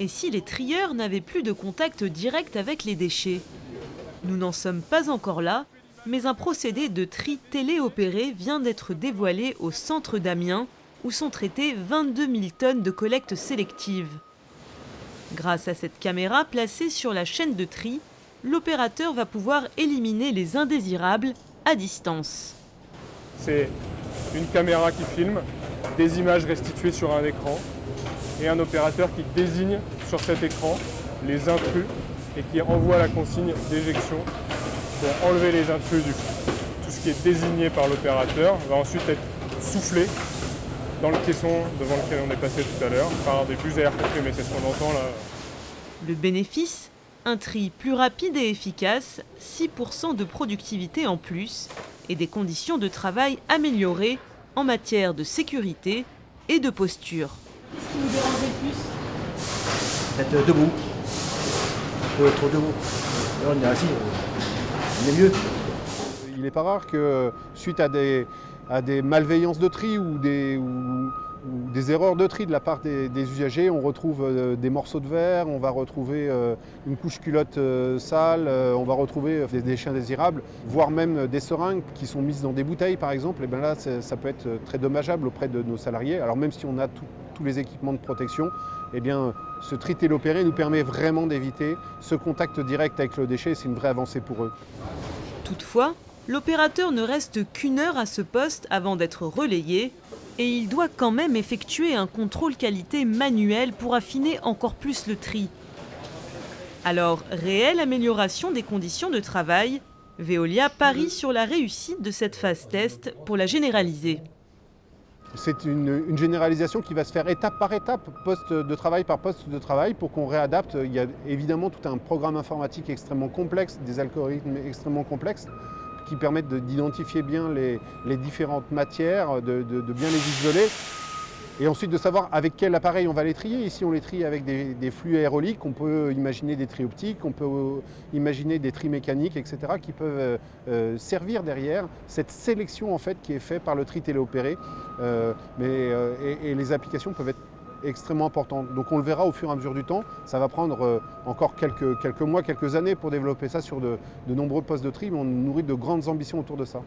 Et si les trieurs n'avaient plus de contact direct avec les déchets? Nous n'en sommes pas encore là, mais un procédé de tri téléopéré vient d'être dévoilé au centre d'Amiens, où sont traitées 22 000 tonnes de collecte sélective. Grâce à cette caméra placée sur la chaîne de tri, l'opérateur va pouvoir éliminer les indésirables à distance. C'est une caméra qui filme, des images restituées sur un écran et un opérateur qui désigne sur cet écran les intrus et qui envoie la consigne d'éjection pour enlever les intrus du coup. Tout ce qui est désigné par l'opérateur va ensuite être soufflé dans le caisson devant lequel on est passé tout à l'heure par des bus à air comprimé, c'est ce qu'on entend là. Le bénéfice? Un tri plus rapide et efficace, 6% de productivité en plus et des conditions de travail améliorées en matière de sécurité et de posture. Qu'est-ce qui vous dérange le plus? D'être debout. Un peu trop debout. Là, on est assis, on est mieux. Il n'est pas rare que, suite à des malveillances de tri ou des erreurs de tri de la part des usagers, on retrouve des morceaux de verre, on va retrouver une couche culotte sale, on va retrouver des déchets indésirables, voire même des seringues qui sont mises dans des bouteilles par exemple. Et bien là, ça peut être très dommageable auprès de nos salariés. Alors même si on a tous les équipements de protection, eh bien, ce tri téléopéré nous permet vraiment d'éviter ce contact direct avec le déchet. C'est une vraie avancée pour eux. Toutefois, l'opérateur ne reste qu'une heure à ce poste avant d'être relayé et il doit quand même effectuer un contrôle qualité manuel pour affiner encore plus le tri. Alors, réelle amélioration des conditions de travail, Veolia parie sur la réussite de cette phase test pour la généraliser. C'est une généralisation qui va se faire étape par étape, poste de travail par poste de travail, pour qu'on réadapte. Il y a évidemment tout un programme informatique extrêmement complexe, des algorithmes extrêmement complexes, qui permettent d'identifier bien les différentes matières, de bien les isoler, et ensuite de savoir avec quel appareil on va les trier. Ici, on les trie avec des flux aéroliques, on peut imaginer des tris optiques, on peut imaginer des tris mécaniques, etc., qui peuvent servir derrière cette sélection en fait, qui est faite par le tri téléopéré. Et les applications peuvent être extrêmement importantes. Donc on le verra au fur et à mesure du temps. Ça va prendre encore quelques mois, quelques années pour développer ça sur de nombreux postes de tri, mais on nourrit de grandes ambitions autour de ça.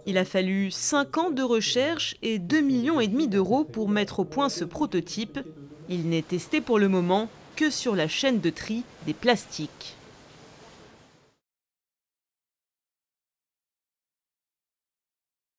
Il a fallu 5 ans de recherche et 2,5 millions d'euros pour mettre au point ce prototype. Il n'est testé pour le moment que sur la chaîne de tri des plastiques.